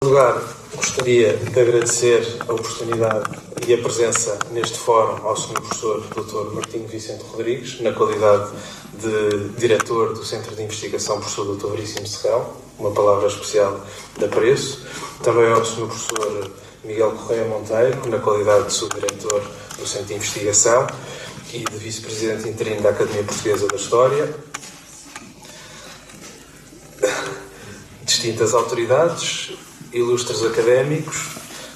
Em primeiro lugar, gostaria de agradecer a oportunidade e a presença neste fórum ao Sr. Professor Dr. Martinho Vicente Rodrigues, na qualidade de diretor do Centro de Investigação Professor Dr. Veríssimo Serrão, uma palavra especial de apreço. Também ao Sr. Professor Miguel Correia Monteiro, na qualidade de subdiretor do Centro de Investigação e de Vice-Presidente interino da Academia Portuguesa da História. Distintas autoridades, ilustres académicos,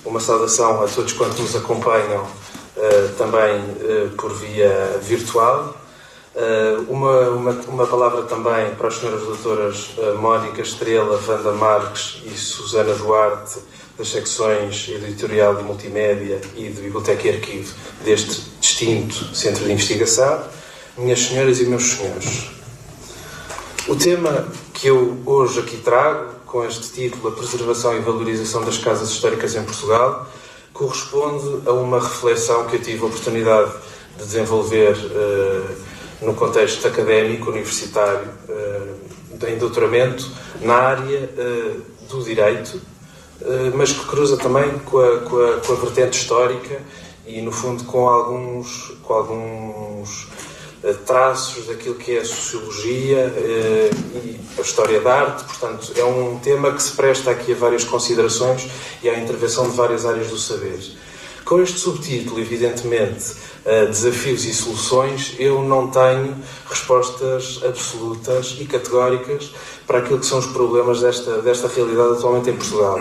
uma saudação a todos quantos nos acompanham também por via virtual. Uma palavra também para as senhoras doutoras Mónica Estrela, Wanda Marques e Susana Duarte, das secções editorial e multimédia e de biblioteca e arquivo deste distinto centro de investigação. Minhas senhoras e meus senhores, o tema que eu hoje aqui trago, com este título, A Preservação e Valorização das Casas Históricas em Portugal, corresponde a uma reflexão que eu tive a oportunidade de desenvolver no contexto académico, universitário, em doutoramento, na área do direito, mas que cruza também com a vertente histórica e, no fundo, com alguns traços daquilo que é a sociologia e a história da arte. Portanto, é um tema que se presta aqui a várias considerações e à intervenção de várias áreas do saber. Com este subtítulo, evidentemente, Desafios e Soluções, eu não tenho respostas absolutas e categóricas para aquilo que são os problemas desta realidade atualmente em Portugal.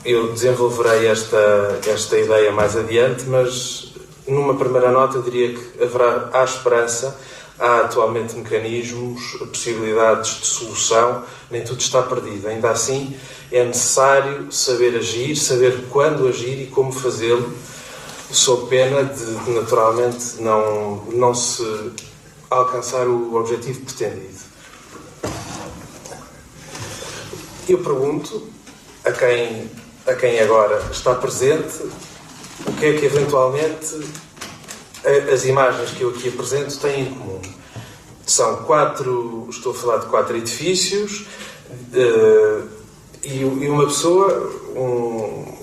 Eu desenvolverei esta ideia mais adiante, mas numa primeira nota eu diria que há esperança, há atualmente mecanismos, possibilidades de solução, nem tudo está perdido. Ainda assim, é necessário saber agir, saber quando agir e como fazê-lo, sob pena de naturalmente não se alcançar o objetivo pretendido. Eu pergunto a quem agora está presente o que é que eventualmente as imagens que eu aqui apresento têm em comum. Estou a falar de 4 edifícios e uma pessoa, um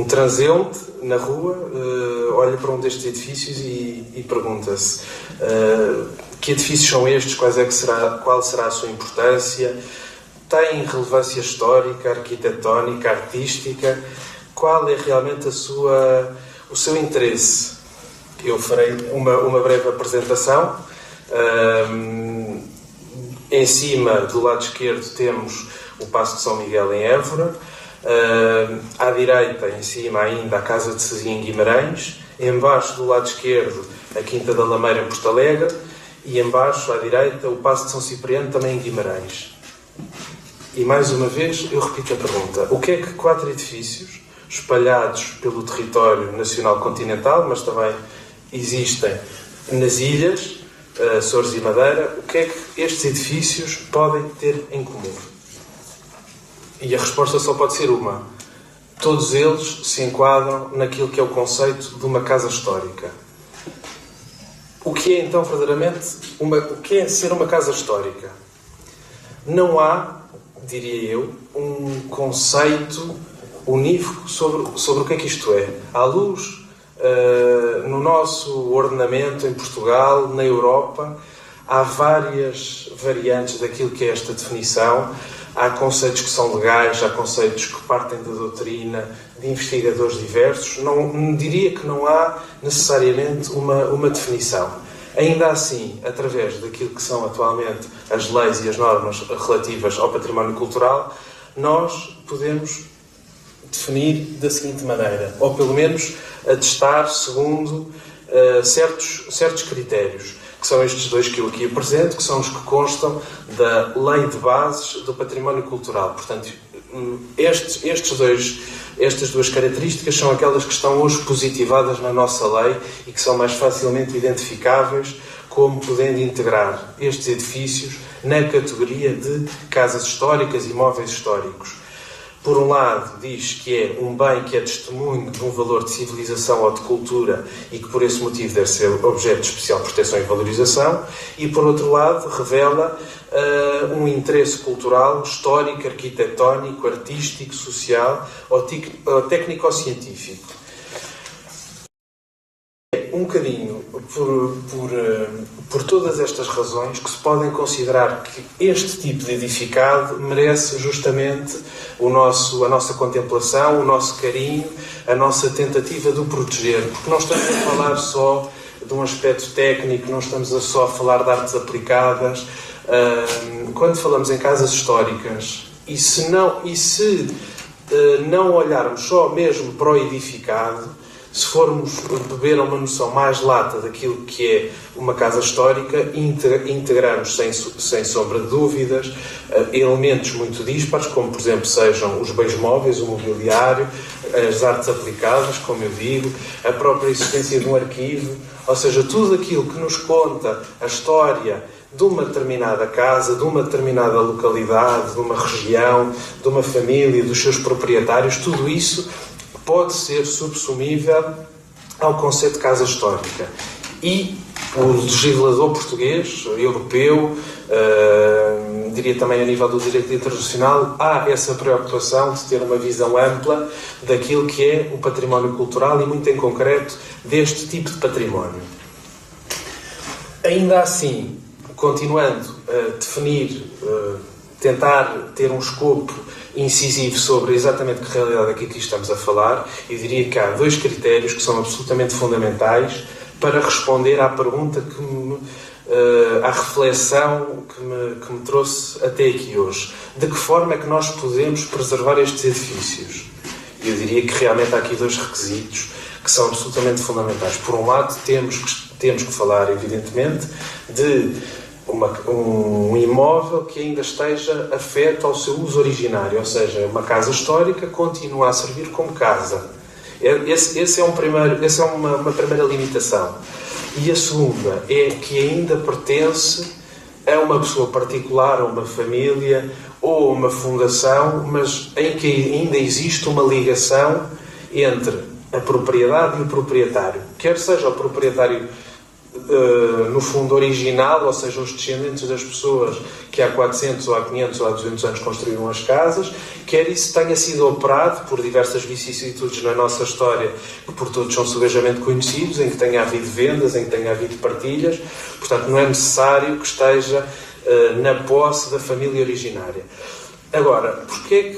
transeunte na rua, olha para um destes edifícios e pergunta-se que edifícios são estes, qual será a sua importância, tem relevância histórica, arquitetónica, artística, qual é realmente o seu interesse. Eu farei uma breve apresentação. Em cima, do lado esquerdo, temos o Paço de São Miguel em Évora. À direita, em cima ainda, a Casa de Sesimbra em Guimarães. Em baixo, do lado esquerdo, a Quinta da Lameira em Porto Alegre. E em baixo, à direita, o Paço de São Cipriano também em Guimarães. E mais uma vez, eu repito a pergunta. O que é que 4 edifícios espalhados pelo território nacional continental, mas também existem nas ilhas, Açores e Madeira, o que é que estes edifícios podem ter em comum? E a resposta só pode ser uma. Todos eles se enquadram naquilo que é o conceito de uma casa histórica. O que é então verdadeiramente o que é ser uma casa histórica? Não há, diria eu, um conceito unívoco sobre o que é que isto é. À luz, no nosso ordenamento em Portugal, na Europa, há várias variantes daquilo que é esta definição. Há conceitos que são legais, há conceitos que partem da doutrina, de investigadores diversos. Não diria que não há necessariamente uma definição. Ainda assim, através daquilo que são atualmente as leis e as normas relativas ao património cultural, nós podemos definir da seguinte maneira, ou pelo menos atestar segundo certos critérios, que são estes 2 que eu aqui apresento, que são os que constam da Lei de Bases do Património Cultural. Portanto, estas 2 características são aquelas que estão hoje positivadas na nossa lei e que são mais facilmente identificáveis como podendo integrar estes edifícios na categoria de casas históricas e imóveis históricos. Por um lado, diz que é um bem que é testemunho de um valor de civilização ou de cultura e que, por esse motivo, deve ser objeto de especial proteção e valorização. E, por outro lado, revela um interesse cultural, histórico, arquitetónico, artístico, social ou técnico-científico. Um bocadinho por todas estas razões que se podem considerar que este tipo de edificado merece justamente a nossa contemplação, o nosso carinho, a nossa tentativa de o proteger, porque não estamos a falar só de um aspecto técnico, não estamos só a falar de artes aplicadas. Quando falamos em casas históricas, e se não olharmos só mesmo para o edificado, se formos beber uma noção mais lata daquilo que é uma casa histórica, integramos sem sombra de dúvidas elementos muito dispares, como por exemplo sejam os bens móveis, o mobiliário, as artes aplicadas, como eu digo, a própria existência de um arquivo, ou seja, tudo aquilo que nos conta a história de uma determinada casa, de uma determinada localidade, de uma região, de uma família, dos seus proprietários, tudo isso pode ser subsumível ao conceito de casa histórica. E o legislador português, europeu, diria também a nível do direito internacional, há essa preocupação de ter uma visão ampla daquilo que é o património cultural e, muito em concreto, deste tipo de património. Ainda assim, continuando a definir, tentar ter um escopo incisivo sobre exatamente que realidade é que aqui estamos a falar, eu diria que há dois critérios que são absolutamente fundamentais para responder à pergunta à reflexão que me trouxe até aqui hoje. De que forma é que nós podemos preservar estes edifícios? Eu diria que realmente há aqui dois requisitos que são absolutamente fundamentais. Por um lado, temos que falar, evidentemente, de um imóvel que ainda esteja afeto ao seu uso originário, ou seja, uma casa histórica continua a servir como casa. Essa é uma primeira limitação. E a segunda é que ainda pertence a uma pessoa particular, a uma família ou a uma fundação, mas em que ainda existe uma ligação entre a propriedade e o proprietário. Quer seja o proprietário no fundo original, ou seja, os descendentes das pessoas que há 400 ou há 500 ou há 200 anos construíram as casas, quer isso tenha sido operado por diversas vicissitudes na nossa história, que por todos são subejamente conhecidos, em que tenha havido vendas, em que tenha havido partilhas, portanto não é necessário que esteja na posse da família originária. Agora, o porquê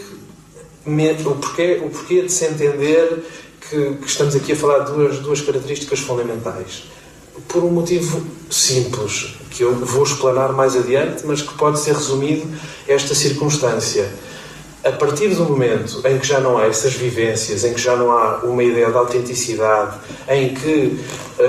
de se entender que estamos aqui a falar de duas características fundamentais? Por um motivo simples, que eu vou explanar mais adiante, mas que pode ser resumido esta circunstância. A partir do momento em que já não há essas vivências, em que já não há uma ideia de autenticidade, em que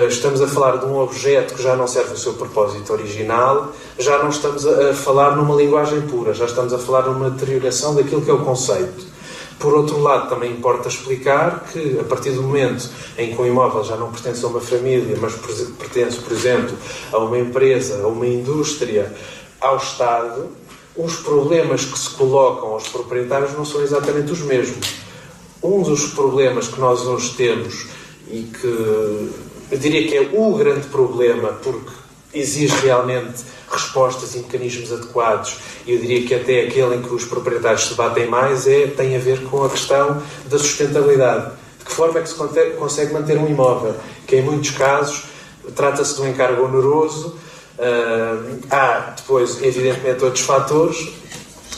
estamos a falar de um objeto que já não serve o seu propósito original, já não estamos a falar numa linguagem pura, já estamos a falar numa deterioração daquilo que é o conceito. Por outro lado, também importa explicar que, a partir do momento em que um imóvel já não pertence a uma família, mas pertence, por exemplo, a uma empresa, a uma indústria, ao Estado, os problemas que se colocam aos proprietários não são exatamente os mesmos. Um dos problemas que nós hoje temos, e que eu diria que é o grande problema, porque exige realmente respostas e mecanismos adequados, e eu diria que até aquele em que os proprietários se batem mais tem a ver com a questão da sustentabilidade. De que forma é que se consegue manter um imóvel? Que em muitos casos trata-se de um encargo oneroso. Há depois, evidentemente, outros fatores.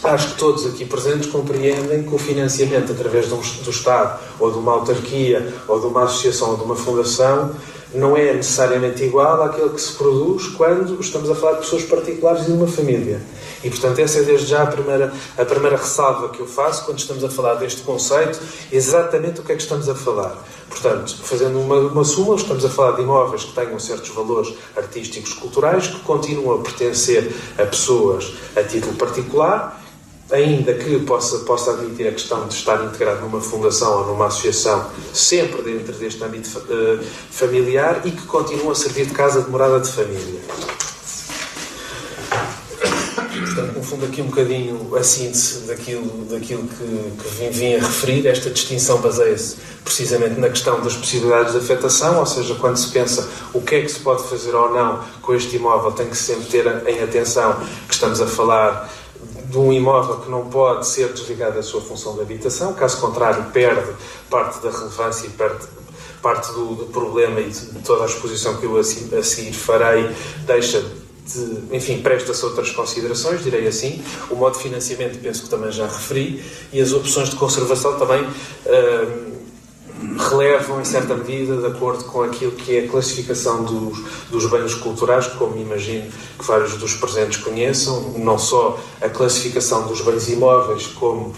Acho que todos aqui presentes compreendem que o financiamento através do Estado, ou de uma autarquia, ou de uma associação, ou de uma fundação, não é necessariamente igual àquele que se produz quando estamos a falar de pessoas particulares e de uma família. E, portanto, essa é desde já a primeira ressalva que eu faço quando estamos a falar deste conceito, exatamente o que é que estamos a falar. Portanto, fazendo uma súmula, estamos a falar de imóveis que tenham certos valores artísticos, culturais, que continuam a pertencer a pessoas a título particular, ainda que possa admitir a questão de estar integrado numa fundação ou numa associação, sempre dentro deste âmbito familiar, e que continuam a servir de casa de morada de família. Portanto, no fundo, aqui um bocadinho a síntese daquilo que vim a referir. Esta distinção baseia-se precisamente na questão das possibilidades de afetação, ou seja, quando se pensa o que é que se pode fazer ou não com este imóvel, tem que sempre ter em atenção que estamos a falar de um imóvel que não pode ser desligado da sua função de habitação, caso contrário perde parte da relevância e perde parte do problema, e de toda a exposição que eu a seguir farei deixa de, enfim, presta-se a outras considerações, direi assim. O modo de financiamento penso que também já referi, e as opções de conservação também relevam em certa medida de acordo com aquilo que é a classificação dos bens culturais, como imagino que vários dos presentes conheçam, não só a classificação dos bens imóveis como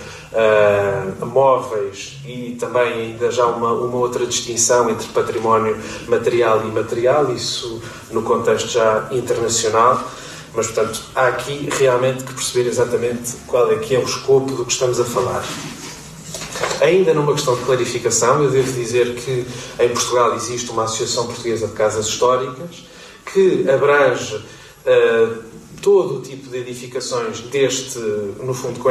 móveis, e também ainda já uma outra distinção entre património material e imaterial, isso no contexto já internacional. Mas, portanto, há aqui realmente que perceber exatamente qual é que é o escopo do que estamos a falar. Ainda numa questão de clarificação, eu devo dizer que em Portugal existe uma Associação Portuguesa de Casas Históricas que abrange todo o tipo de edificações no fundo, com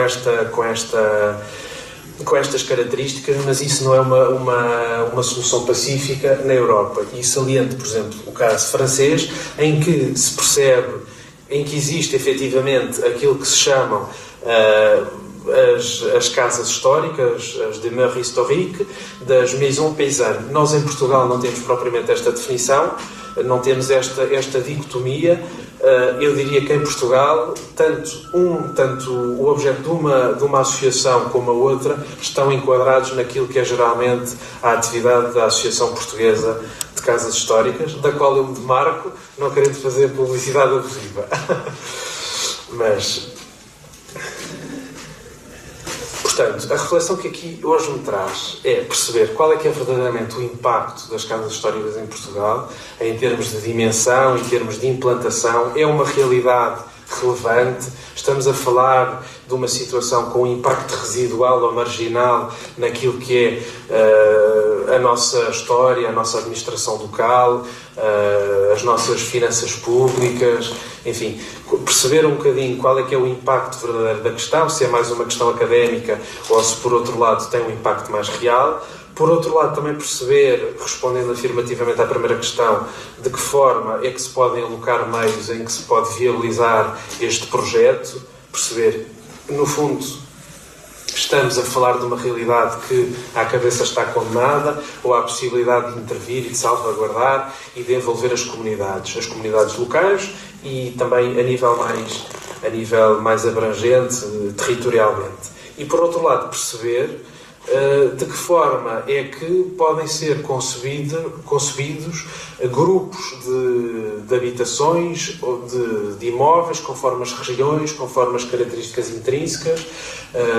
estas características, mas isso não é uma solução pacífica na Europa. E saliento, por exemplo, o caso francês, em que se percebe, em que existe efetivamente aquilo que se chamam as casas históricas, as demeures historiques, das maisons paysannes. Nós em Portugal não temos propriamente esta definição, não temos esta dicotomia. Eu diria que em Portugal tanto o objeto de uma associação como a outra estão enquadrados naquilo que é geralmente a atividade da Associação Portuguesa de Casas Históricas, da qual eu me demarco, não querendo fazer publicidade abusiva. Mas, portanto, a reflexão que aqui hoje me traz é perceber qual é que é verdadeiramente o impacto das casas históricas em Portugal, em termos de dimensão, em termos de implantação. É uma realidade relevante? Estamos a falar de uma situação com impacto residual ou marginal naquilo que é a nossa história, a nossa administração local, as nossas finanças públicas, enfim, perceber um bocadinho qual é que é o impacto verdadeiro da questão, se é mais uma questão académica ou se, por outro lado, tem um impacto mais real. Por outro lado, também perceber, respondendo afirmativamente à primeira questão, de que forma é que se podem alocar meios em que se pode viabilizar este projeto, perceber, no fundo, estamos a falar de uma realidade que à cabeça está condenada, ou há a possibilidade de intervir e de salvaguardar e de envolver as comunidades locais e também a nível mais abrangente, territorialmente. E, por outro lado, perceber de que forma é que podem ser concebidos grupos de habitações ou de imóveis conforme as regiões, conforme as características intrínsecas.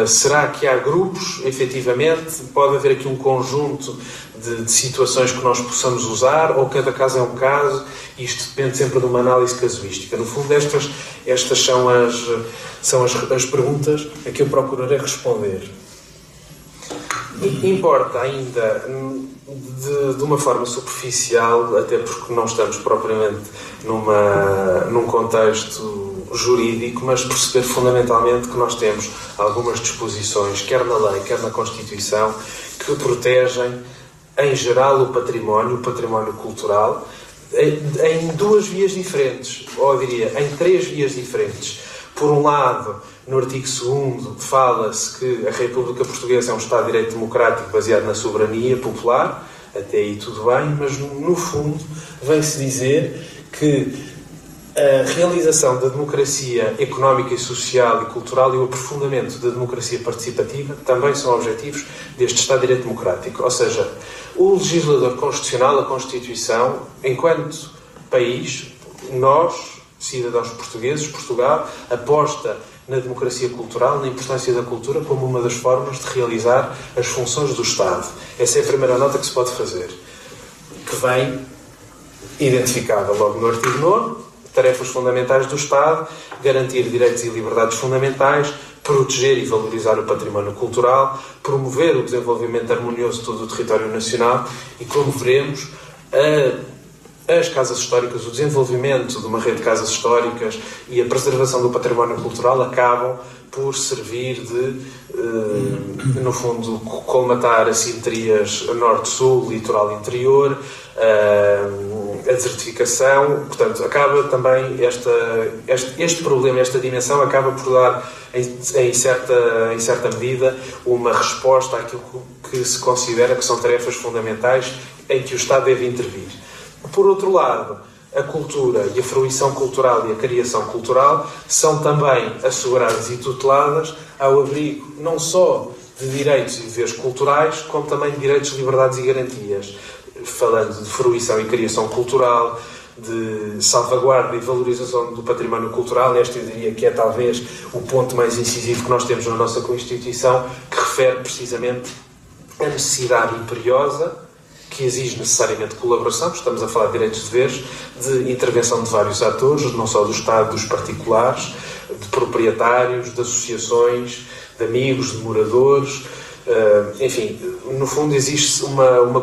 Será que há grupos, efetivamente? Pode haver aqui um conjunto de situações que nós possamos usar, ou cada caso é um caso? Isto depende sempre de uma análise casuística. No fundo, estas são as perguntas a que eu procurarei responder. Importa ainda, de uma forma superficial, até porque não estamos propriamente num contexto jurídico, mas perceber fundamentalmente que nós temos algumas disposições, quer na lei, quer na Constituição, que protegem, em geral, o património cultural, em duas vias diferentes, ou eu diria, em três vias diferentes. Por um lado, no artigo 2º, fala-se que a República Portuguesa é um Estado de Direito Democrático baseado na soberania popular, até aí tudo bem, mas no fundo vem-se dizer que a realização da democracia económica e social e cultural e o aprofundamento da democracia participativa também são objetivos deste Estado de Direito Democrático. Ou seja, o legislador constitucional, a Constituição, enquanto país, nós, cidadãos portugueses, Portugal, aposta na democracia cultural, na importância da cultura como uma das formas de realizar as funções do Estado. Essa é a primeira nota que se pode fazer, que vem identificada logo no artigo 9º, tarefas fundamentais do Estado, garantir direitos e liberdades fundamentais, proteger e valorizar o património cultural, promover o desenvolvimento harmonioso de todo o território nacional e, como veremos, as casas históricas, o desenvolvimento de uma rede de casas históricas e a preservação do património cultural acabam por servir de, no fundo, colmatar assimetrias norte-sul, litoral interior, a desertificação. Portanto, acaba também este problema, esta dimensão, acaba por dar, em certa medida, uma resposta àquilo que se considera que são tarefas fundamentais em que o Estado deve intervir. Por outro lado, a cultura e a fruição cultural e a criação cultural são também asseguradas e tuteladas ao abrigo não só de direitos e deveres culturais, como também de direitos, liberdades e garantias. Falando de fruição e criação cultural, de salvaguarda e valorização do património cultural, este eu diria que é talvez o ponto mais incisivo que nós temos na nossa Constituição, que refere precisamente a necessidade imperiosa, que exige necessariamente colaboração, estamos a falar de direitos e deveres, de intervenção de vários atores, não só do Estado, dos particulares, de proprietários, de associações, de amigos, de moradores, enfim, no fundo existe uma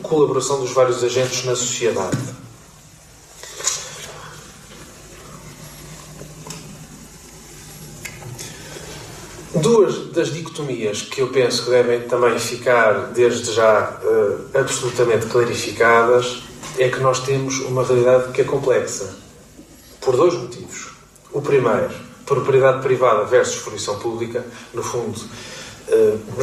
colaboração dos vários agentes na sociedade. Duas das dicotomias que eu penso que devem também ficar, desde já, absolutamente clarificadas, é que nós temos uma realidade que é complexa. Por dois motivos. O primeiro, propriedade privada versus fruição pública, no fundo,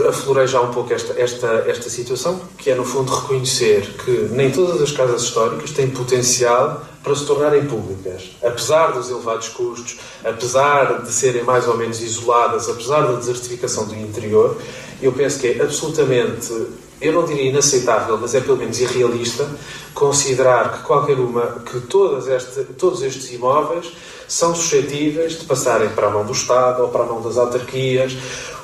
aflorei já um pouco esta situação, que é, no fundo, reconhecer que nem todas as casas históricas têm potencial para se tornarem públicas. Apesar dos elevados custos, apesar de serem mais ou menos isoladas, apesar da desertificação do interior, eu penso que é absolutamente, eu não diria inaceitável, mas é pelo menos irrealista, considerar que todos estes imóveis são suscetíveis de passarem para a mão do Estado ou para a mão das autarquias,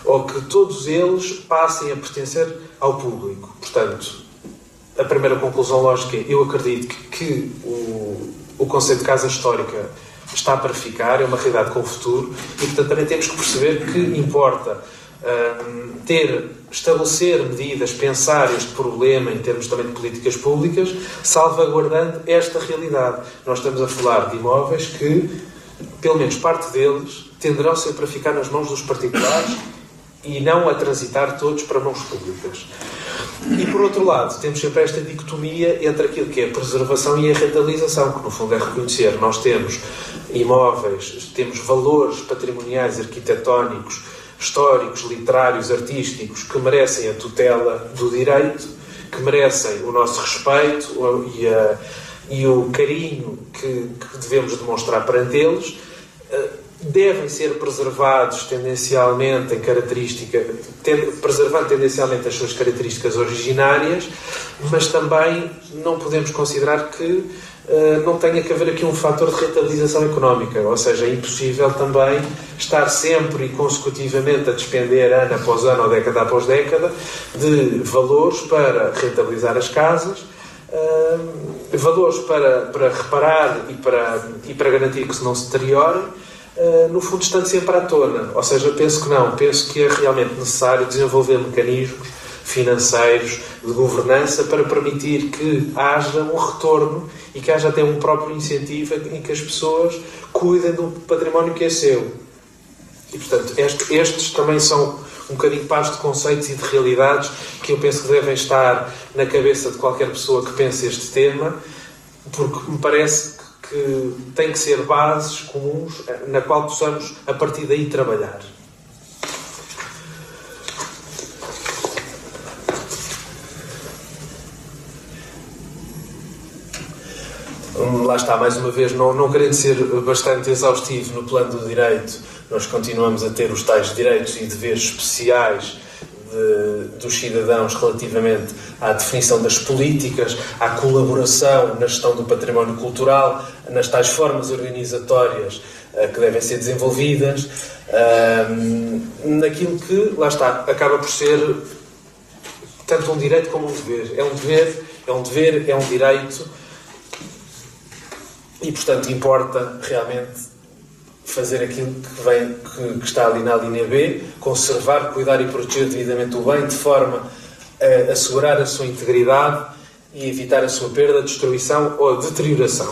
ou que todos eles passem a pertencer ao público. Portanto, a primeira conclusão lógica é: eu acredito que o conceito de casa histórica está para ficar, é uma realidade com o futuro, e portanto também temos que perceber que importa estabelecer medidas, pensar este problema em termos também de políticas públicas, salvaguardando esta realidade. Nós estamos a falar de imóveis que, pelo menos parte deles, tenderão sempre a ficar nas mãos dos particulares e não a transitar todos para mãos públicas. E, por outro lado, temos sempre esta dicotomia entre aquilo que é a preservação e a rentabilização, que no fundo é reconhecer. Nós temos imóveis, temos valores patrimoniais, arquitetónicos, históricos, literários, artísticos, que merecem a tutela do direito, que merecem o nosso respeito e o carinho que devemos demonstrar perante eles. Devem ser preservados tendencialmente preservando tendencialmente as suas características originárias, mas também não podemos considerar que não tenha que haver aqui um fator de rentabilização económica, ou seja, é impossível também estar sempre e consecutivamente a despender ano após ano ou década após década de valores para rentabilizar as casas, valores para reparar e para garantir que se não se deteriorem, no fundo estando sempre à tona. Ou seja, penso que é realmente necessário desenvolver mecanismos financeiros de governança para permitir que haja um retorno e que haja até um próprio incentivo em que as pessoas cuidem do património que é seu. E, portanto, estes também são um bocadinho pares de conceitos e de realidades que eu penso que devem estar na cabeça de qualquer pessoa que pense este tema, porque me parece que têm que ser bases comuns na qual possamos, a partir daí, trabalhar. Lá está, mais uma vez, não querendo ser bastante exaustivo no plano do direito, nós continuamos a ter os tais direitos e deveres especiais dos cidadãos relativamente à definição das políticas, à colaboração na gestão do património cultural, nas tais formas organizatórias que devem ser desenvolvidas, naquilo que, lá está, acaba por ser tanto um direito como um dever. É um dever, é um direito, e, portanto, importa realmente fazer aquilo que está ali na linha B, conservar, cuidar e proteger devidamente o bem, de forma a assegurar a sua integridade e evitar a sua perda, destruição ou deterioração.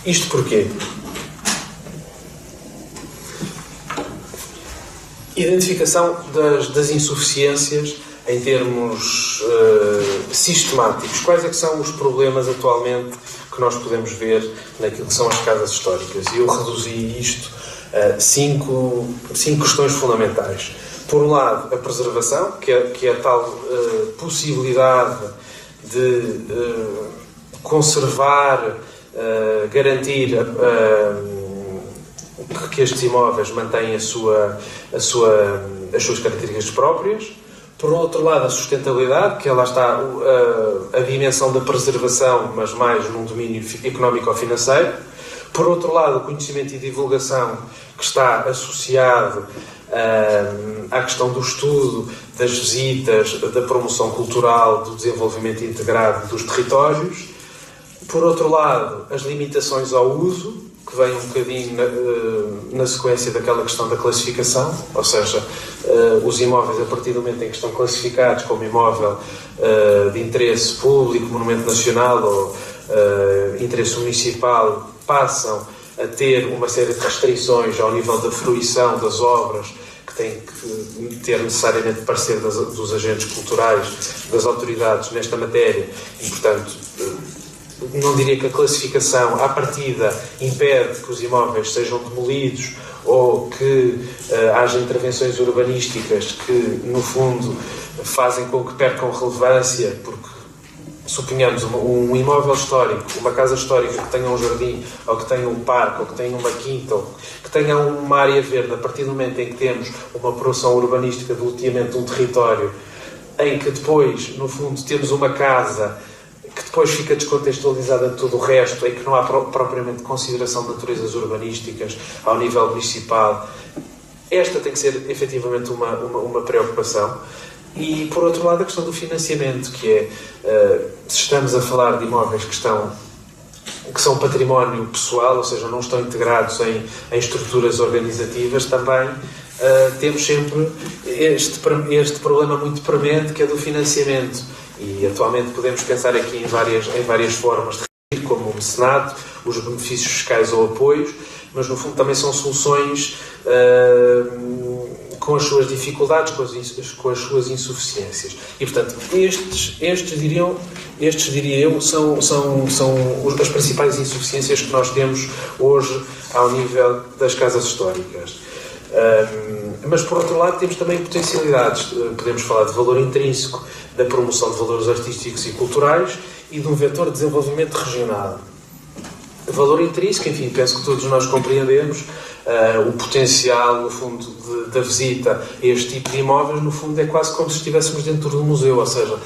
Isto porquê? Identificação das insuficiências em termos sistemáticos. Quais é que são os problemas atualmente que nós podemos ver naquilo que são as casas históricas? E eu reduzi isto a cinco questões fundamentais. Por um lado, a preservação, que é a tal possibilidade de conservar, garantir que estes imóveis mantêm as suas características próprias. Por outro lado, a sustentabilidade, que lá está a dimensão da preservação, mas mais num domínio económico ou financeiro. Por outro lado, o conhecimento e divulgação, que está associado à questão do estudo, das visitas, da promoção cultural, do desenvolvimento integrado dos territórios. Por outro lado, as limitações ao uso, que vem um bocadinho na sequência daquela questão da classificação, ou seja, os imóveis, a partir do momento em que estão classificados como imóvel de interesse público, monumento nacional ou interesse municipal, passam a ter uma série de restrições ao nível da fruição das obras, que têm que ter necessariamente parecer dos agentes culturais, das autoridades nesta matéria, e, portanto, não diria que a classificação, à partida, impede que os imóveis sejam demolidos ou que haja intervenções urbanísticas que, no fundo, fazem com que percam relevância, porque, suponhamos, um imóvel histórico, uma casa histórica que tenha um jardim, ou que tenha um parque, ou que tenha uma quinta, ou que tenha uma área verde, a partir do momento em que temos uma operação urbanística de loteamento de um território, em que depois, no fundo, temos uma casa que depois fica descontextualizada de tudo o resto, em que não há propriamente consideração de naturezas urbanísticas ao nível municipal. Esta tem que ser efetivamente uma preocupação. E, por outro lado, a questão do financiamento, que é, se estamos a falar de imóveis que são património pessoal, ou seja, não estão integrados em estruturas organizativas, também temos sempre este problema muito premente, que é do financiamento. E atualmente podemos pensar aqui em várias formas de reagir, como o mecenato, os benefícios fiscais ou apoios, mas no fundo também são soluções com as suas dificuldades, com as suas insuficiências. E, portanto, estes diria eu, são as principais insuficiências que nós temos hoje ao nível das casas históricas. Mas, por outro lado, temos também potencialidades. Podemos falar de valor intrínseco, da promoção de valores artísticos e culturais e de um vetor de desenvolvimento regional. Valor intrínseco, enfim, penso que todos nós compreendemos o potencial, no fundo, da visita a este tipo de imóveis, no fundo, é quase como se estivéssemos dentro do museu, ou seja,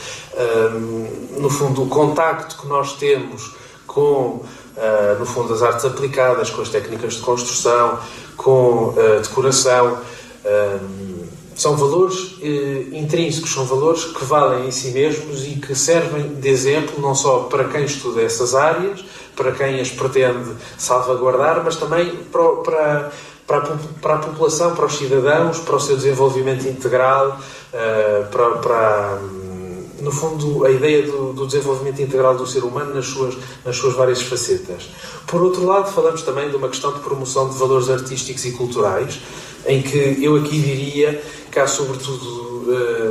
no fundo, o contacto que nós temos com, no fundo, as artes aplicadas, com as técnicas de construção, com a decoração, são valores intrínsecos, são valores que valem em si mesmos e que servem de exemplo não só para quem estuda essas áreas, para quem as pretende salvaguardar, mas também para a população, para os cidadãos, para o seu desenvolvimento integral, no fundo, a ideia do desenvolvimento integral do ser humano nas suas várias facetas. Por outro lado, falamos também de uma questão de promoção de valores artísticos e culturais, em que eu aqui diria que há, sobretudo,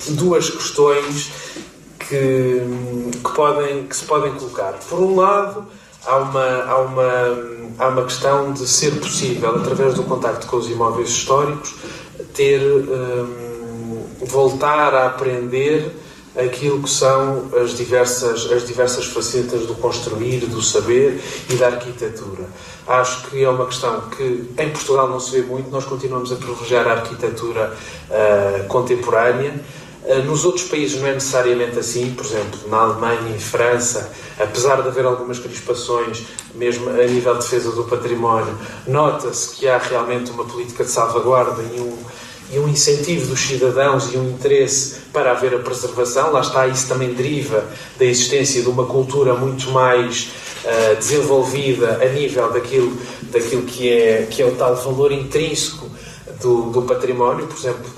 duas questões que se podem colocar. Por um lado, há uma questão de ser possível, através do contacto com os imóveis históricos, voltar a aprender aquilo que são as diversas facetas do construir, do saber e da arquitetura. Acho que é uma questão que em Portugal não se vê muito, nós continuamos a privilegiar a arquitetura contemporânea. Nos outros países não é necessariamente assim, por exemplo, na Alemanha e França, apesar de haver algumas crispações, mesmo a nível de defesa do património, nota-se que há realmente uma política de salvaguarda e um incentivo dos cidadãos e um interesse para haver a preservação. Lá está, isso também deriva da existência de uma cultura muito mais desenvolvida a nível daquilo que é o tal valor intrínseco do património. Por exemplo,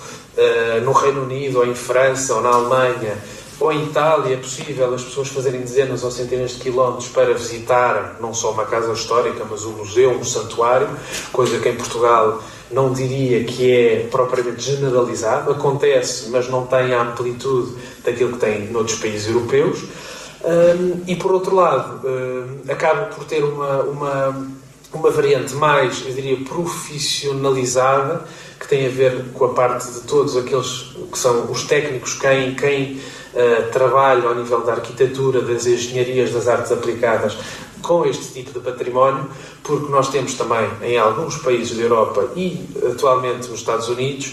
no Reino Unido, ou em França, ou na Alemanha, ou em Itália é possível as pessoas fazerem dezenas ou centenas de quilómetros para visitarem não só uma casa histórica, mas um museu, um santuário, coisa que em Portugal não diria que é propriamente generalizado. Acontece, mas não tem a amplitude daquilo que tem noutros países europeus. E por outro lado, acaba por ter uma variante mais, eu diria, profissionalizada, que tem a ver com a parte de todos aqueles que são os técnicos, quem trabalha ao nível da arquitetura, das engenharias, das artes aplicadas com este tipo de património, porque nós temos também em alguns países da Europa e atualmente nos Estados Unidos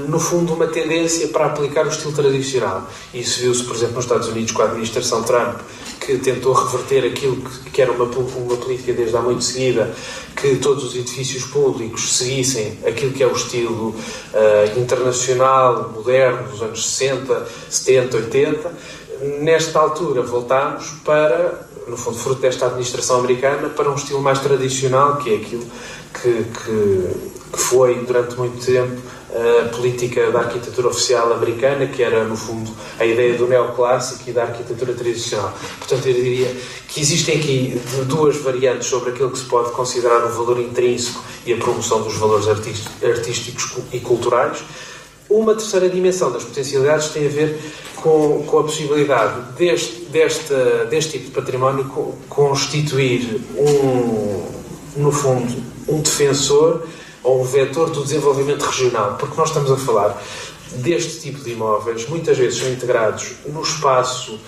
no fundo uma tendência para aplicar o estilo tradicional. Isso viu-se, por exemplo, nos Estados Unidos com a administração Trump, que tentou reverter aquilo que era uma política desde há muito seguida, que todos os edifícios públicos seguissem aquilo que é o estilo internacional, moderno, dos anos 60, 70, 80. Nesta altura voltámos para, no fundo, fruto desta administração americana, para um estilo mais tradicional, que é aquilo que foi, durante muito tempo, a política da arquitetura oficial americana, que era, no fundo, a ideia do neoclássico e da arquitetura tradicional. Portanto, eu diria que existem aqui duas variantes sobre aquilo que se pode considerar o valor intrínseco e a promoção dos valores artísticos e culturais. Uma terceira dimensão das potencialidades tem a ver com a possibilidade deste tipo de património constituir no fundo, um defensor ou um vetor do desenvolvimento regional, porque nós estamos a falar deste tipo de imóveis, muitas vezes são integrados no espaço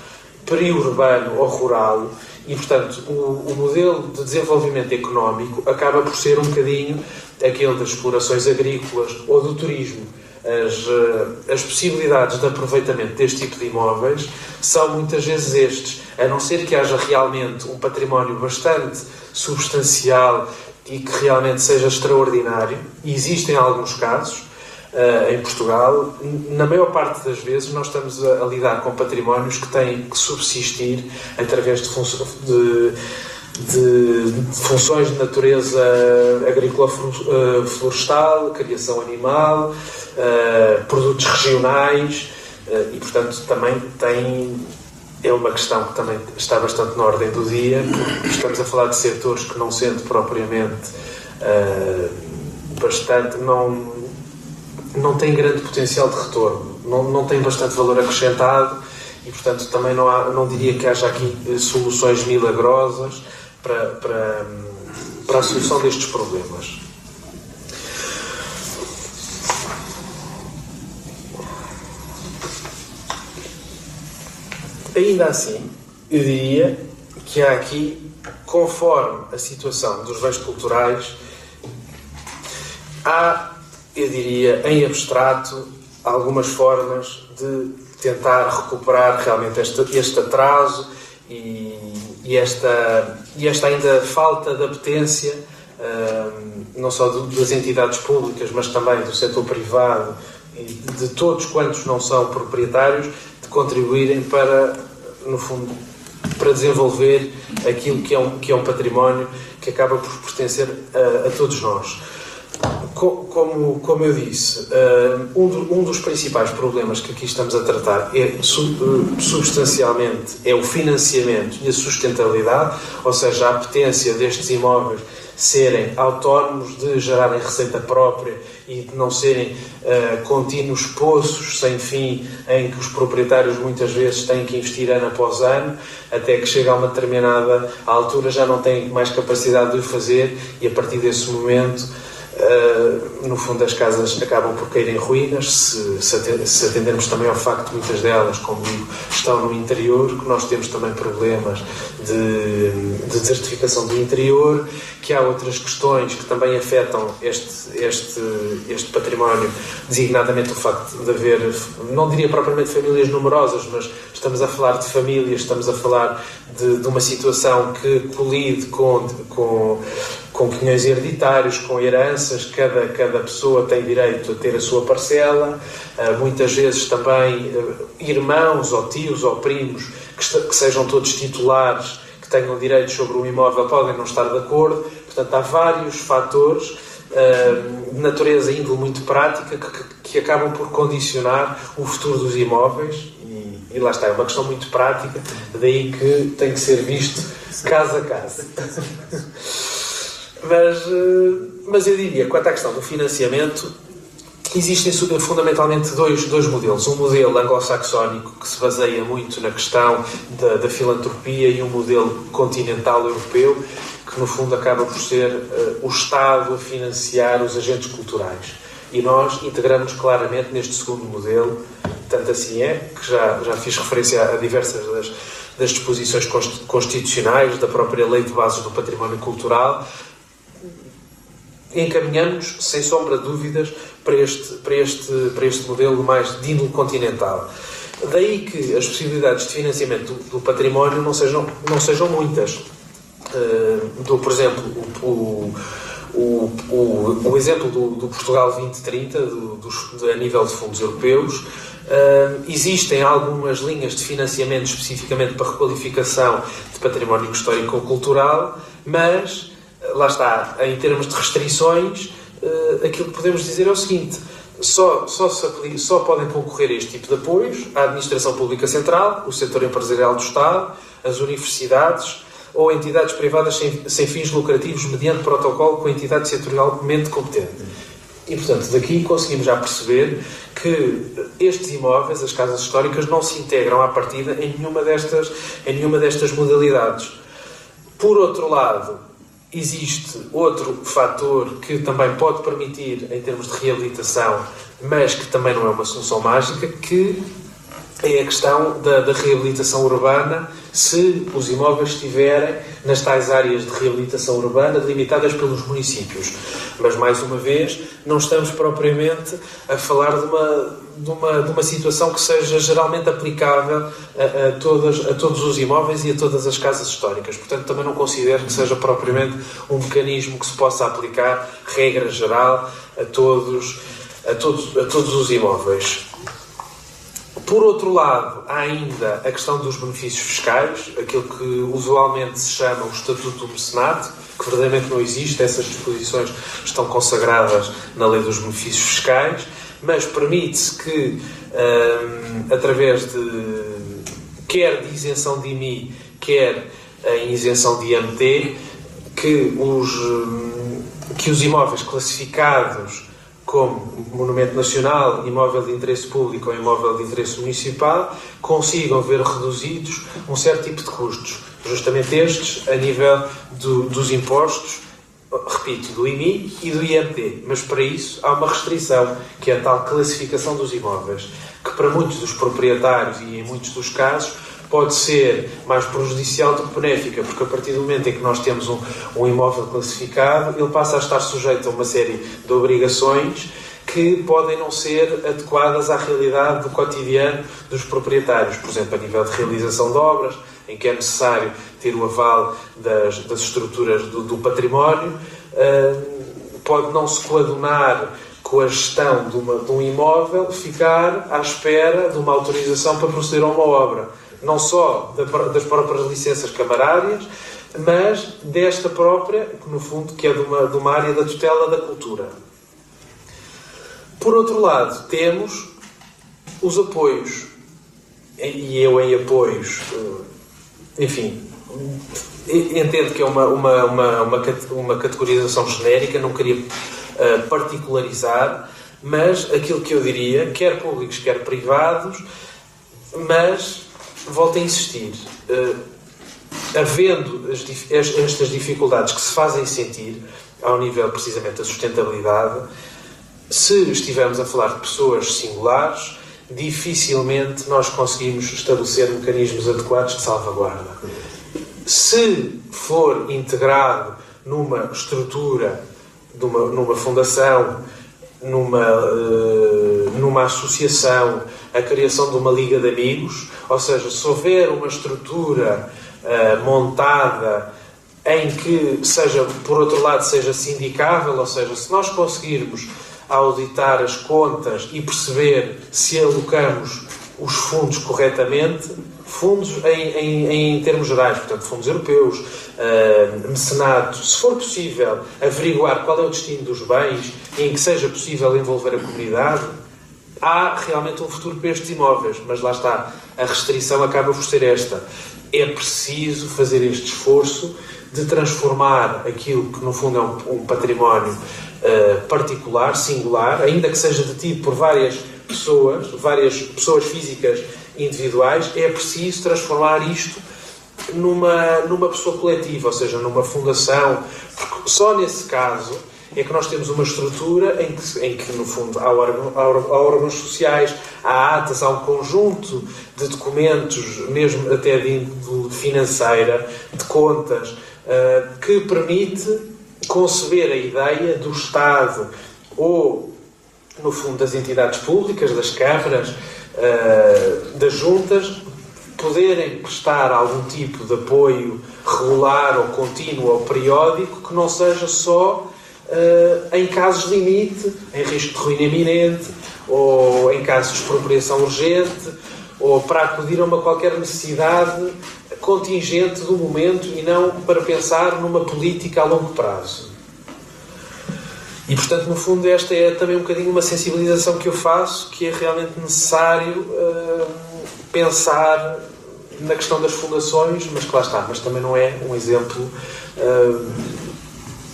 periurbano ou rural e, portanto, o modelo de desenvolvimento económico acaba por ser um bocadinho aquele das explorações agrícolas ou do turismo. As possibilidades de aproveitamento deste tipo de imóveis são muitas vezes estes, a não ser que haja realmente um património bastante substancial e que realmente seja extraordinário. E existem alguns casos em Portugal. Na maior parte das vezes nós estamos a lidar com patrimónios que têm que subsistir através de funções de natureza agrícola florestal, criação animal, produtos regionais e, portanto, também é uma questão que também está bastante na ordem do dia. Estamos a falar de setores que, não sendo propriamente bastante, não têm grande potencial de retorno, não têm bastante valor acrescentado e, portanto, também não diria que haja aqui soluções milagrosas para a solução destes problemas. Ainda assim, eu diria que há aqui, conforme a situação dos bens culturais, há, eu diria, em abstrato, algumas formas de tentar recuperar realmente este atraso e esta ainda falta de apetência, não só das entidades públicas, mas também do setor privado e de todos quantos não são proprietários, de contribuírem para, no fundo, para desenvolver aquilo que é um património que acaba por pertencer a todos nós. Como eu disse, um dos principais problemas que aqui estamos a tratar substancialmente é o financiamento e a sustentabilidade, ou seja, a apetência destes imóveis serem autónomos, de gerarem receita própria e de não serem contínuos poços sem fim em que os proprietários muitas vezes têm que investir ano após ano, até que chega a uma determinada altura já não têm mais capacidade de o fazer e a partir desse momento no fundo as casas acabam por cair em ruínas, se atendermos também ao facto de muitas delas, como digo, estão no interior, que nós temos também problemas de desertificação do interior, que há outras questões que também afetam este património, designadamente o facto de haver, não diria propriamente famílias numerosas, mas estamos a falar de famílias, estamos a falar de uma situação que colide com quinhões hereditários, com heranças, cada pessoa tem direito a ter a sua parcela, muitas vezes também irmãos ou tios ou primos que sejam todos titulares, que tenham direitos sobre o imóvel, podem não estar de acordo. Portanto, há vários fatores de natureza índole muito prática que acabam por condicionar o futuro dos imóveis e lá está, é uma questão muito prática, daí que tem que ser visto caso a caso. Mas eu diria, quanto à questão do financiamento, existem fundamentalmente dois modelos. Um modelo anglo-saxónico que se baseia muito na questão da filantropia e um modelo continental europeu que no fundo acaba por ser o Estado a financiar os agentes culturais. E nós integramos claramente neste segundo modelo, tanto assim é, que já fiz referência a diversas das disposições constitucionais, da própria Lei de Bases do Património Cultural, encaminhamos, sem sombra de dúvidas, para este modelo mais de índole continental. Daí que as possibilidades de financiamento do património não sejam muitas. Por exemplo, o exemplo do Portugal 2030, a nível de fundos europeus, existem algumas linhas de financiamento especificamente para requalificação de património histórico-cultural, mas, lá está, em termos de restrições, aquilo que podemos dizer é o seguinte: só podem concorrer a este tipo de apoios a Administração Pública Central, o setor empresarial do Estado, as universidades ou entidades privadas sem fins lucrativos mediante protocolo com a entidade setorialmente competente. E, portanto, daqui conseguimos já perceber que estes imóveis, as casas históricas, não se integram à partida em nenhuma destas modalidades. Por outro lado, existe outro fator que também pode permitir, em termos de reabilitação, mas que também não é uma solução mágica, que é a questão da reabilitação urbana, se os imóveis estiverem nas tais áreas de reabilitação urbana delimitadas pelos municípios. Mas, mais uma vez, não estamos propriamente a falar de uma situação que seja geralmente aplicável a todos os imóveis e a todas as casas históricas. Portanto, também não considero que seja propriamente um mecanismo que se possa aplicar, regra geral, a todos os imóveis. Por outro lado, há ainda a questão dos benefícios fiscais, aquilo que usualmente se chama o Estatuto do Mecenato, que verdadeiramente não existe. Essas disposições estão consagradas na Lei dos Benefícios Fiscais, mas permite-se que, através quer de isenção de IMI, quer em isenção de IMT, que os imóveis classificados como monumento nacional, imóvel de interesse público ou imóvel de interesse municipal, consigam ver reduzidos um certo tipo de custos. Justamente estes a nível dos impostos, repito, do IMI e do IMT. Mas para isso há uma restrição, que é a tal classificação dos imóveis, que para muitos dos proprietários e em muitos dos casos pode ser mais prejudicial do que benéfica, porque a partir do momento em que nós temos um imóvel classificado, ele passa a estar sujeito a uma série de obrigações que podem não ser adequadas à realidade do cotidiano dos proprietários. Por exemplo, a nível de realização de obras, em que é necessário ter o aval das estruturas do património, pode não se coadunar com a gestão de um imóvel, ficar à espera de uma autorização para proceder a uma obra. Não só das próprias licenças camarárias, mas desta própria, que no fundo que é de uma área da tutela da cultura. Por outro lado, temos os apoios. E eu em apoios, enfim, entendo que é uma categorização genérica, não queria particularizar, mas aquilo que eu diria, quer públicos, quer privados, mas volto a insistir, havendo estas dificuldades que se fazem sentir ao nível precisamente da sustentabilidade, se estivermos a falar de pessoas singulares, dificilmente nós conseguimos estabelecer mecanismos adequados de salvaguarda. Se for integrado numa estrutura, numa fundação, numa associação, a criação de uma liga de amigos, ou seja, se houver uma estrutura montada em que seja, por outro lado, seja sindicável, ou seja, se nós conseguirmos auditar as contas e perceber se alocamos os fundos corretamente, fundos em termos gerais, portanto, fundos europeus, mecenato, se for possível averiguar qual é o destino dos bens e em que seja possível envolver a comunidade, há realmente um futuro para estes imóveis, mas lá está, a restrição acaba por ser esta. É preciso fazer este esforço de transformar aquilo que no fundo é um património particular, singular, ainda que seja detido por várias pessoas físicas individuais, é preciso transformar isto numa pessoa coletiva, ou seja, numa fundação, porque só nesse caso é que nós temos uma estrutura em que no fundo, há órgãos sociais, há atas, há um conjunto de documentos, mesmo até de índole financeira, de contas, que permite conceber a ideia do Estado ou, no fundo, das entidades públicas, das câmaras, das juntas, poderem prestar algum tipo de apoio regular ou contínuo ou periódico que não seja só em casos limite, em risco de ruína iminente, ou em casos de expropriação urgente, ou para acudir a uma qualquer necessidade contingente do momento e não para pensar numa política a longo prazo. E, portanto, no fundo, esta é também um bocadinho uma sensibilização que eu faço, que é realmente necessário pensar na questão das fundações, mas que lá está, mas também não é um exemplo,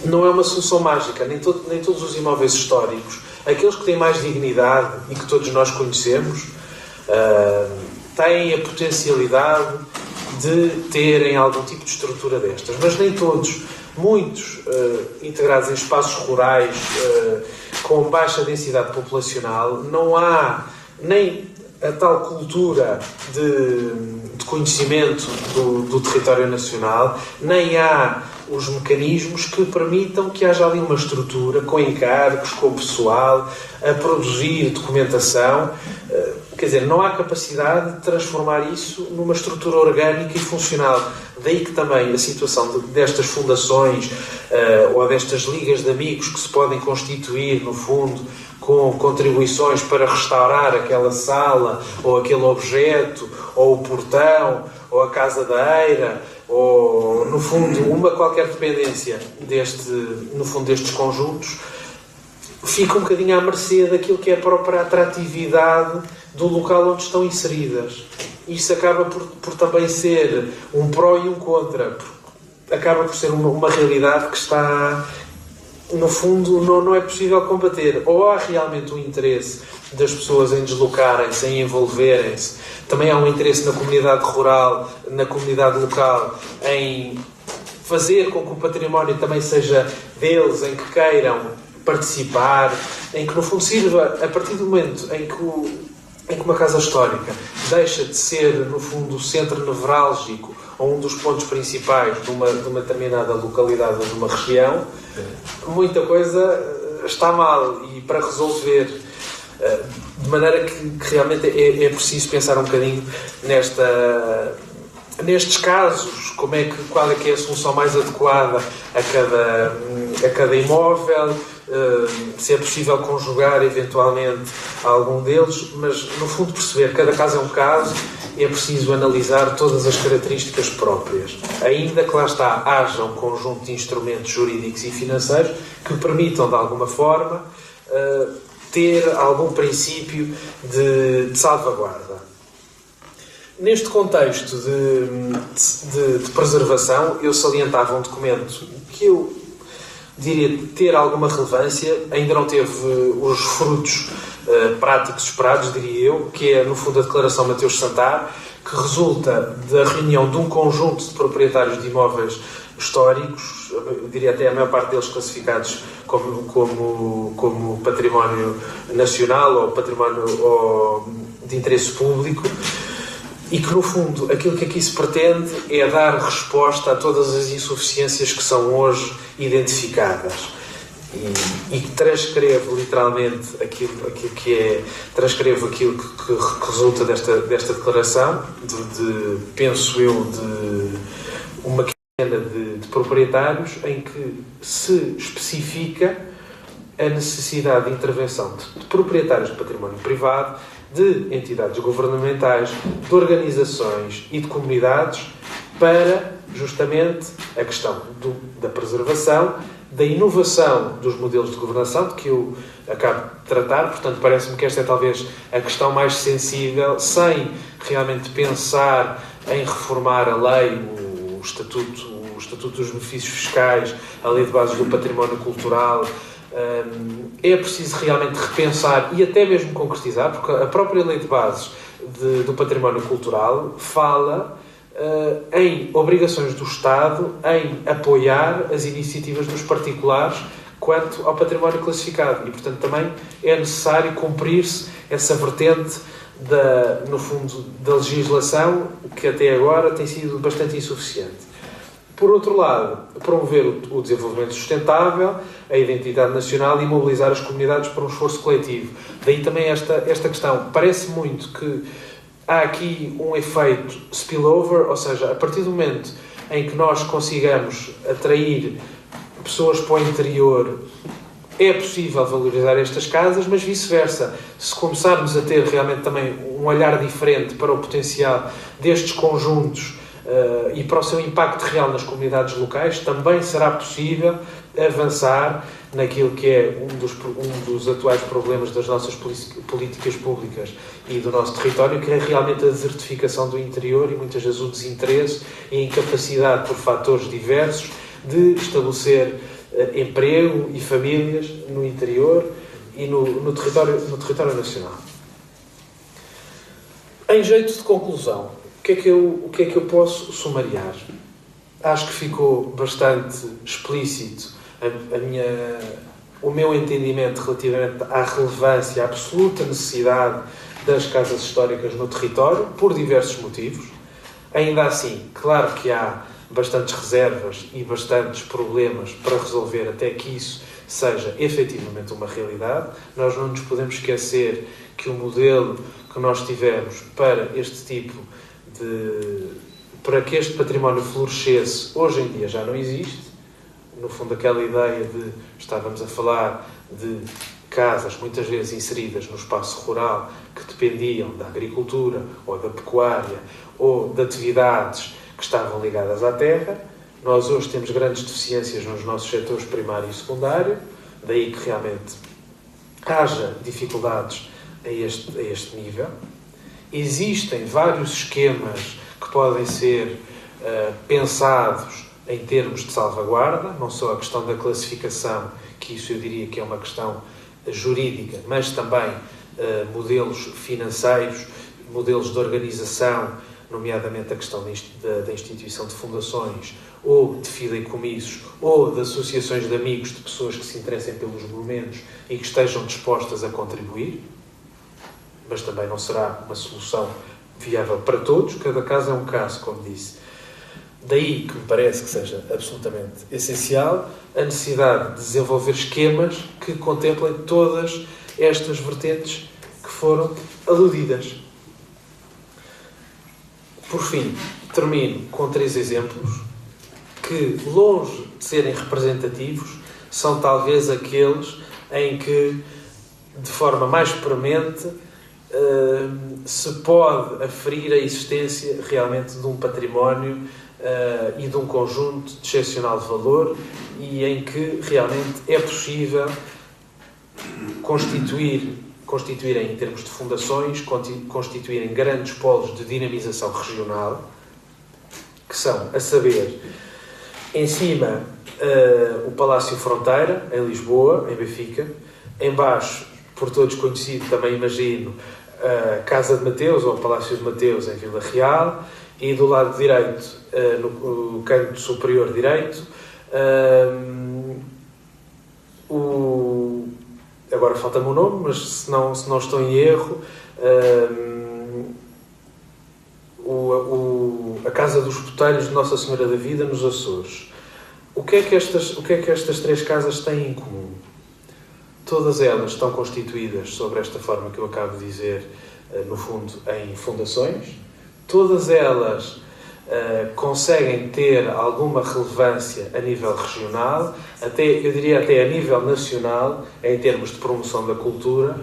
não é uma solução mágica, nem todos os imóveis históricos, aqueles que têm mais dignidade e que todos nós conhecemos, têm a potencialidade de terem algum tipo de estrutura destas, mas nem todos. Muitos integrados em espaços rurais com baixa densidade populacional, não há nem a tal cultura de conhecimento do território nacional, nem há os mecanismos que permitam que haja ali uma estrutura com encargos, com pessoal, a produzir documentação. Quer dizer, não há capacidade de transformar isso numa estrutura orgânica e funcional. Daí que também a situação destas fundações ou destas ligas de amigos que se podem constituir, no fundo, com contribuições para restaurar aquela sala, ou aquele objeto, ou o portão, ou a casa da eira, ou, no fundo, uma qualquer dependência destes conjuntos, fica um bocadinho à mercê daquilo que é a própria atratividade do local onde estão inseridas. Isso acaba por também ser um pró e um contra. Acaba por ser uma realidade que está, no fundo, não é possível combater. Ou há realmente um interesse das pessoas em deslocarem-se, em envolverem-se. Também há um interesse na comunidade rural, na comunidade local, em fazer com que o património também seja deles, em que queiram participar, em que, no fundo, sirva, a partir do momento em que uma casa histórica deixa de ser, no fundo, o centro nevrálgico ou um dos pontos principais de uma determinada localidade ou de uma região, muita coisa está mal. E para resolver, de maneira que realmente é preciso pensar um bocadinho nestes casos, qual é que é a solução mais adequada a cada imóvel, se é possível conjugar eventualmente algum deles, mas no fundo perceber, cada caso é um caso, é preciso analisar todas as características próprias, ainda que lá haja um conjunto de instrumentos jurídicos e financeiros que permitam de alguma forma ter algum princípio de salvaguarda. Neste contexto de preservação, eu salientava um documento que eu diria ter alguma relevância, ainda não teve os frutos práticos esperados, diria eu, que é, no fundo, a Declaração Mateus Santar, que resulta da reunião de um conjunto de proprietários de imóveis históricos, eu diria até a maior parte deles classificados como património nacional ou património de interesse público, e que, no fundo, aquilo que aqui se pretende é dar resposta a todas as insuficiências que são hoje identificadas. E transcrevo literalmente aquilo que resulta desta declaração, penso eu, de uma quinzena de proprietários, em que se especifica a necessidade de intervenção de proprietários de património privado de entidades governamentais, de organizações e de comunidades para, justamente, a questão da preservação, da inovação dos modelos de governação, de que eu acabo de tratar. Portanto, parece-me que esta é talvez a questão mais sensível, sem realmente pensar em reformar a lei, o Estatuto dos Benefícios Fiscais, a Lei de Bases do Património Cultural. É preciso realmente repensar e até mesmo concretizar, porque a própria Lei de Bases do Património Cultural fala em obrigações do Estado em apoiar as iniciativas dos particulares quanto ao património classificado. E, portanto, também é necessário cumprir-se essa vertente, no fundo, da legislação, que até agora tem sido bastante insuficiente. Por outro lado, promover o desenvolvimento sustentável, a identidade nacional e mobilizar as comunidades para um esforço coletivo. Daí também esta questão. Parece muito que há aqui um efeito spillover, ou seja, a partir do momento em que nós consigamos atrair pessoas para o interior, é possível valorizar estas casas, mas vice-versa. Se começarmos a ter realmente também um olhar diferente para o potencial destes conjuntos e para o seu impacto real nas comunidades locais, também será possível avançar naquilo que é um dos atuais problemas das nossas políticas públicas e do nosso território, que é realmente a desertificação do interior e muitas vezes o desinteresse e a incapacidade por fatores diversos de estabelecer emprego e famílias no interior e no território nacional. Em jeito de conclusão, o que é que eu posso sumariar? Acho que ficou bastante explícito o meu entendimento relativamente à relevância, à absoluta necessidade das casas históricas no território, por diversos motivos. Ainda assim, claro que há bastantes reservas e bastantes problemas para resolver até que isso seja efetivamente uma realidade. Nós não nos podemos esquecer que o modelo que nós tivemos para este tipo para que este património florescesse, hoje em dia já não existe. No fundo, aquela ideia estávamos a falar de casas muitas vezes inseridas no espaço rural que dependiam da agricultura ou da pecuária ou de atividades que estavam ligadas à terra. Nós hoje temos grandes deficiências nos nossos setores primário e secundário, daí que realmente haja dificuldades a este nível. Existem vários esquemas que podem ser pensados em termos de salvaguarda, não só a questão da classificação, que isso eu diria que é uma questão jurídica, mas também modelos financeiros, modelos de organização, nomeadamente a questão da instituição de fundações, ou de fideicomissos, ou de associações de amigos de pessoas que se interessem pelos monumentos e que estejam dispostas a contribuir, mas também não será uma solução viável para todos, cada caso é um caso, como disse. Daí que me parece que seja absolutamente essencial a necessidade de desenvolver esquemas que contemplem todas estas vertentes que foram aludidas. Por fim, termino com 3 exemplos que, longe de serem representativos, são talvez aqueles em que, de forma mais premente, se pode aferir a existência realmente de um património e de um conjunto de excepcional valor, e em que realmente é possível constituírem, em termos de fundações, constituírem grandes polos de dinamização regional, que são, a saber, em cima, o Palácio Fronteira, em Lisboa, em Benfica, em baixo, por todos conhecido, também imagino, a Casa de Mateus, ou o Palácio de Mateus, em Vila Real, e do lado direito, no canto superior direito, agora falta-me o nome, mas se não estou em erro, a Casa dos Botelhos de Nossa Senhora da Vida, nos Açores. O que é que estas 3 casas têm em comum? Todas elas estão constituídas sobre esta forma que eu acabo de dizer, no fundo, em fundações. Todas elas conseguem ter alguma relevância a nível regional, eu diria até a nível nacional, em termos de promoção da cultura,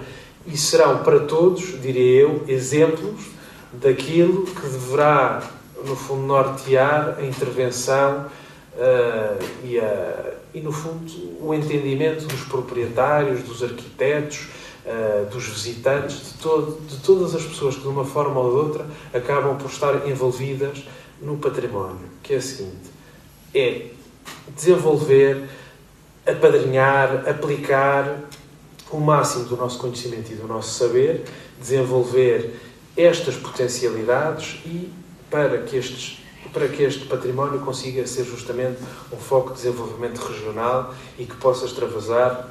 e serão para todos, diria eu, exemplos daquilo que deverá, no fundo, nortear a intervenção e, no fundo, o entendimento dos proprietários, dos arquitetos, dos visitantes, de todas as pessoas que, de uma forma ou de outra, acabam por estar envolvidas no património, que é o seguinte: é desenvolver, apadrinhar, aplicar o máximo do nosso conhecimento e do nosso saber, desenvolver estas potencialidades e para que este património consiga ser justamente um foco de desenvolvimento regional e que possa extravasar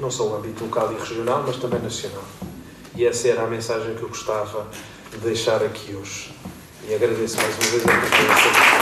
não só o âmbito local e regional, mas também nacional. E essa era a mensagem que eu gostava de deixar aqui hoje. E agradeço mais uma vez a oportunidade.